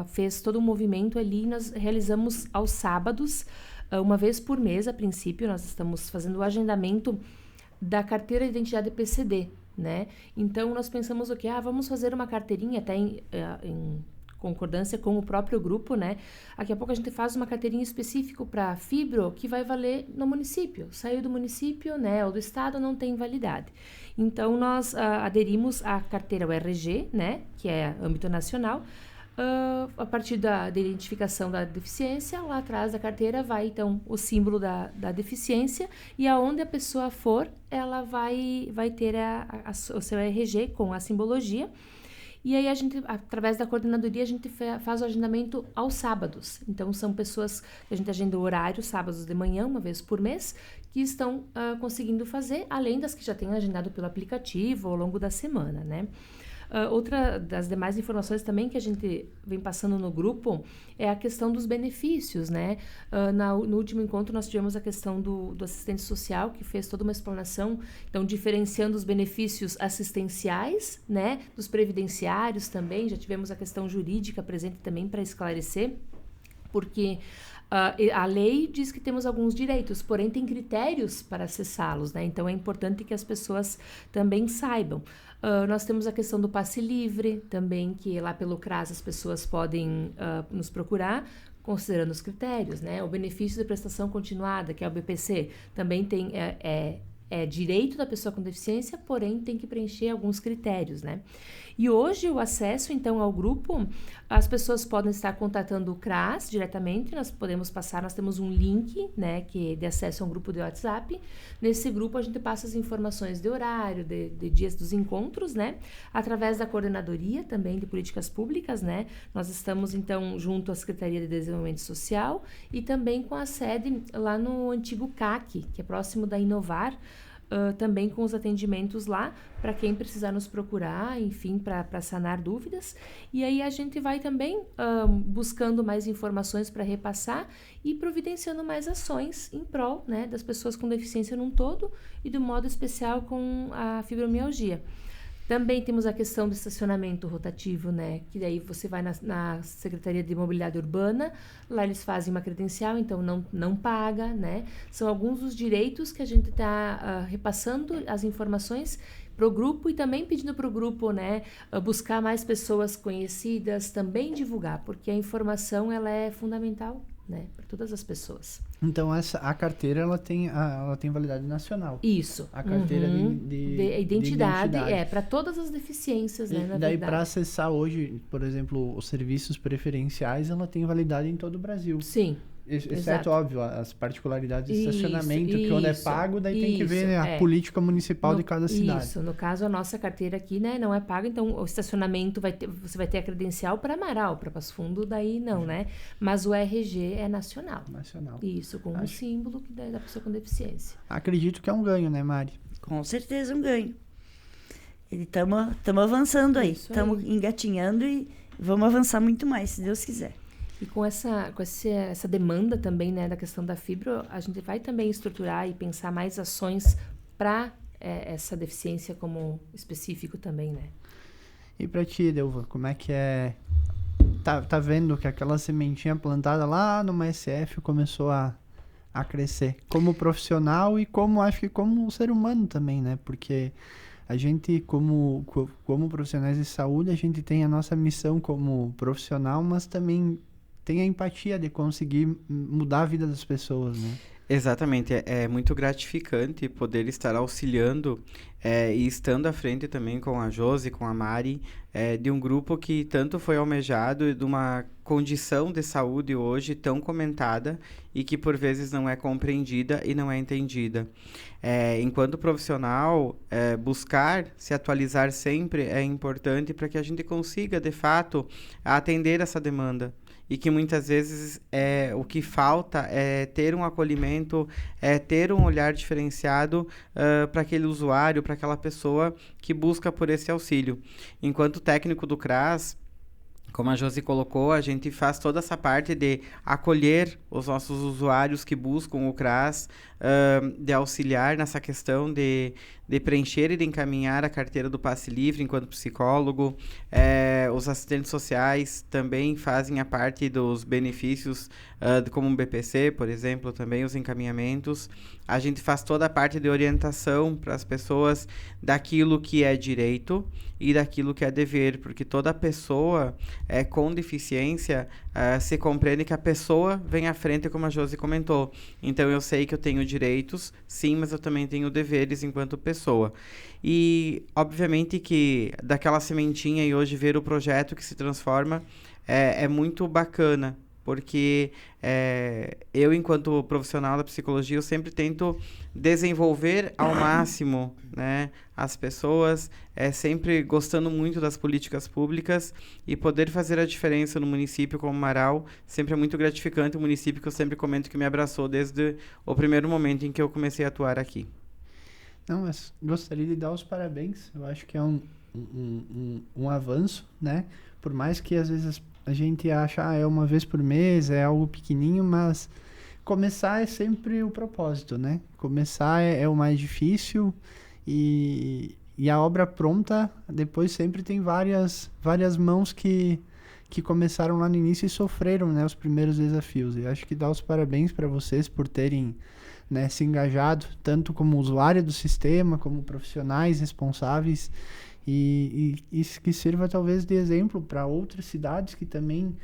fez todo um movimento ali. Nós realizamos aos sábados, uma vez por mês, a princípio, nós estamos fazendo o agendamento da carteira de identidade PCD, né? Então, nós pensamos o quê? Vamos fazer uma carteirinha até em concordância com o próprio grupo, né? Daqui a pouco a gente faz uma carteirinha específica para fibro que vai valer no município. Saiu do município, né, ou do estado, não tem validade. Então, nós aderimos à carteira URG, né, que é âmbito nacional. A partir da identificação da deficiência, lá atrás da carteira vai, então, o símbolo da deficiência, e aonde a pessoa for, ela vai ter o seu RG com a simbologia. E aí, a gente, através da coordenadoria, a gente faz o agendamento aos sábados. Então, são pessoas que a gente agenda o horário, sábados de manhã, uma vez por mês, que estão conseguindo fazer, além das que já têm agendado pelo aplicativo ao longo da semana, né? Outra das demais informações também que a gente vem passando no grupo é a questão dos benefícios, né? No último encontro nós tivemos a questão do assistente social, que fez toda uma explanação, então diferenciando os benefícios assistenciais, né? Dos previdenciários também, já tivemos a questão jurídica presente também para esclarecer, porque a lei diz que temos alguns direitos, porém tem critérios para acessá-los, né? Então é importante que as pessoas também saibam. Nós temos a questão do passe livre também, que lá pelo CRAS as pessoas podem nos procurar, considerando os critérios, né? O benefício de prestação continuada, que é o BPC, também tem direito da pessoa com deficiência, porém tem que preencher alguns critérios, né? E hoje o acesso, então, ao grupo, as pessoas podem estar contatando o CRAS diretamente, nós temos um link, né, que é de acesso a um grupo de WhatsApp. Nesse grupo a gente passa as informações de horário, de dias dos encontros, né, através da coordenadoria também de políticas públicas, né. Nós estamos, então, junto à Secretaria de Desenvolvimento Social e também com a sede lá no antigo CAC, que é próximo da Inovar, também com os atendimentos lá, para quem precisar nos procurar, enfim, para sanar dúvidas. E aí a gente vai também buscando mais informações para repassar e providenciando mais ações em prol, né, das pessoas com deficiência num todo e do modo especial com a fibromialgia. Também temos a questão do estacionamento rotativo, né? Que daí você vai na Secretaria de Mobilidade Urbana, lá eles fazem uma credencial, então não paga, né? São alguns dos direitos que a gente está repassando as informações para o grupo e também pedindo para o grupo, né, buscar mais pessoas conhecidas, também divulgar, porque a informação ela é fundamental, né, para todas as pessoas. Então, a carteira, ela tem validade nacional. Isso. A carteira de identidade. Para todas as deficiências, né, na daí, verdade. para acessar hoje, por exemplo, os serviços preferenciais, ela tem validade em todo o Brasil. Sim. Exceto, Exato. óbvio, as particularidades de Isso, estacionamento, que quando é pago, daí tem que ver a política municipal de cada cidade. Isso, no caso, a nossa carteira aqui, né, não é paga, então o estacionamento você vai ter a credencial para Amaral, para Passo Fundo, daí não, né? Mas o RG é nacional. Nacional. Isso, com um símbolo da pessoa com deficiência. Acredito que é um ganho, né, Mari? Com certeza um ganho. Estamos avançando aí, Isso estamos engatinhando e vamos avançar muito mais, se Deus quiser. E com essa demanda também, né, da questão da fibra, a gente vai também estruturar e pensar mais ações para essa deficiência como específico também, né? E pra ti, Delva, como é que é? Tá vendo que aquela sementinha plantada lá no SF começou a crescer como profissional e acho que como ser humano também, né? Porque a gente, como profissionais de saúde, a gente tem a nossa missão como profissional, mas também tem a empatia de conseguir mudar a vida das pessoas, né? Exatamente, é muito gratificante poder estar auxiliando e estando à frente também com a Josi, com a Mari, de um grupo que tanto foi almejado e de uma condição de saúde hoje tão comentada e que por vezes não é compreendida e não é entendida. Enquanto profissional, buscar se atualizar sempre é importante para que a gente consiga, de fato, atender essa demanda. E que muitas vezes o que falta é ter um acolhimento, ter um olhar diferenciado para aquele usuário, para aquela pessoa que busca por esse auxílio. Enquanto técnico do CRAS, como a Josi colocou, a gente faz toda essa parte de acolher os nossos usuários que buscam o CRAS, de auxiliar nessa questão de preencher e de encaminhar a carteira do passe livre enquanto psicólogo. Os assistentes sociais também fazem a parte dos benefícios, como um BPC, por exemplo, também os encaminhamentos. A gente faz toda a parte de orientação para as pessoas daquilo que é direito e daquilo que é dever, porque toda pessoa com deficiência se compreende que a pessoa vem à frente, como a Josi comentou. Então, eu sei que eu tenho direitos, sim, mas eu também tenho deveres enquanto pessoa. E, obviamente, que daquela sementinha e hoje ver o projeto que se transforma é muito bacana, porque eu, enquanto profissional da psicologia, eu sempre tento desenvolver ao máximo, né, as pessoas, sempre gostando muito das políticas públicas e poder fazer a diferença no município como Amaral, sempre é muito gratificante. O município que eu sempre comento que me abraçou desde o primeiro momento em que eu comecei a atuar aqui. Não, mas gostaria de dar os parabéns. Eu acho que é um avanço, né? Por mais que às vezes a gente acha é uma vez por mês, é algo pequenininho, mas começar é sempre o propósito, né? Começar é o mais difícil e a obra pronta depois sempre tem várias mãos que começaram lá no início e sofreram, né, os primeiros desafios. E acho que dá os parabéns para vocês por terem, né, se engajado tanto como usuário do sistema, como profissionais responsáveis e que sirva talvez de exemplo para outras cidades que também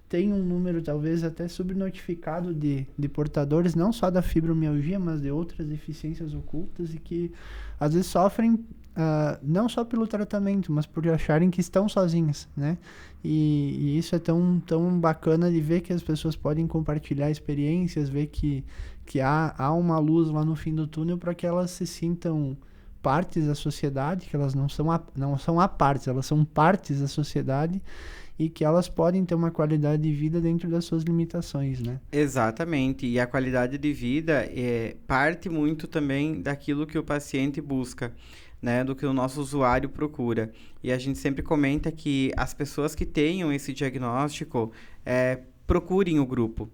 tem um número talvez até subnotificado de portadores, não só da fibromialgia, mas de outras deficiências ocultas e que às vezes sofrem não só pelo tratamento, mas por acharem que estão sozinhas, né? E isso é tão bacana de ver que as pessoas podem compartilhar experiências, ver que há uma luz lá no fim do túnel para que elas se sintam partes da sociedade, que elas não são a partes, elas são partes da sociedade e que elas podem ter uma qualidade de vida dentro das suas limitações, né? Exatamente, e a qualidade de vida parte muito também daquilo que o paciente busca, né, do que o nosso usuário procura. E a gente sempre comenta que as pessoas que tenham esse diagnóstico, procurem o grupo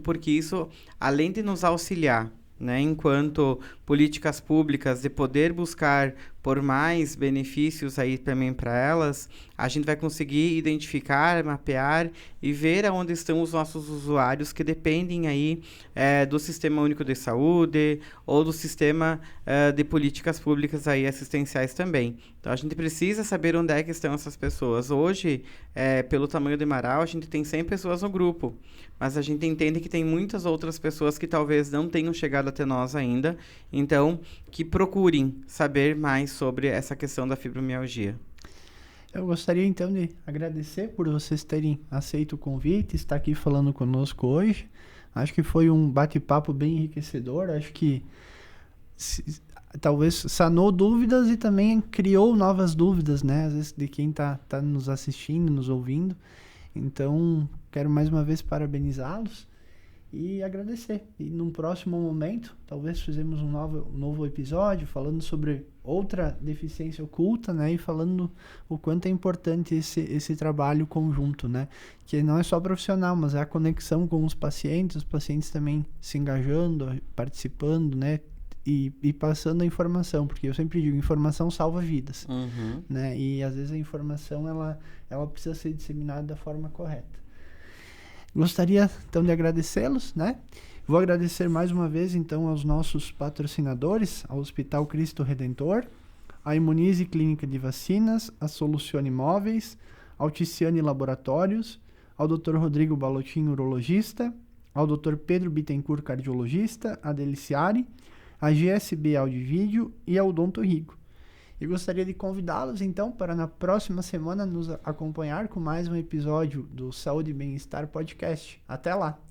porque isso, além de nos auxiliar, né, enquanto políticas públicas de poder buscar por mais benefícios aí também para elas, a gente vai conseguir identificar, mapear e ver aonde estão os nossos usuários que dependem aí do Sistema Único de Saúde ou do sistema de políticas públicas aí assistenciais também. Então, a gente precisa saber onde é que estão essas pessoas. Hoje, pelo tamanho de Amaral, a gente tem 100 pessoas no grupo, mas a gente entende que tem muitas outras pessoas que talvez não tenham chegado até nós ainda, então, que procurem saber mais sobre essa questão da fibromialgia. Eu gostaria então de agradecer por vocês terem aceito o convite, estar aqui falando conosco hoje. Acho que foi um bate-papo bem enriquecedor, acho que talvez sanou dúvidas e também criou novas dúvidas, né? Às vezes de quem tá nos assistindo, nos ouvindo. Então, quero mais uma vez parabenizá-los e agradecer. E num próximo momento, talvez fizemos um novo episódio falando sobre outra deficiência oculta, né? E falando o quanto é importante esse trabalho conjunto, né? Que não é só profissional, mas é a conexão com os pacientes também se engajando, participando, né? E passando a informação, porque eu sempre digo, informação salva vidas, né? E às vezes a informação, ela precisa ser disseminada da forma correta. Gostaria, então, de agradecê-los, né? Vou agradecer mais uma vez, então, aos nossos patrocinadores, ao Hospital Cristo Redentor, à Imunize Clínica de Vacinas, à Solucione Imóveis, ao Ticiane Laboratórios, ao Dr. Rodrigo Balotin, urologista, ao Dr. Pedro Bittencourt, cardiologista, à Deliciare, à GSB Áudio e Vídeo e ao Odonto Rico. E gostaria de convidá-los, então, para na próxima semana nos acompanhar com mais um episódio do Saúde e Bem-Estar Podcast. Até lá!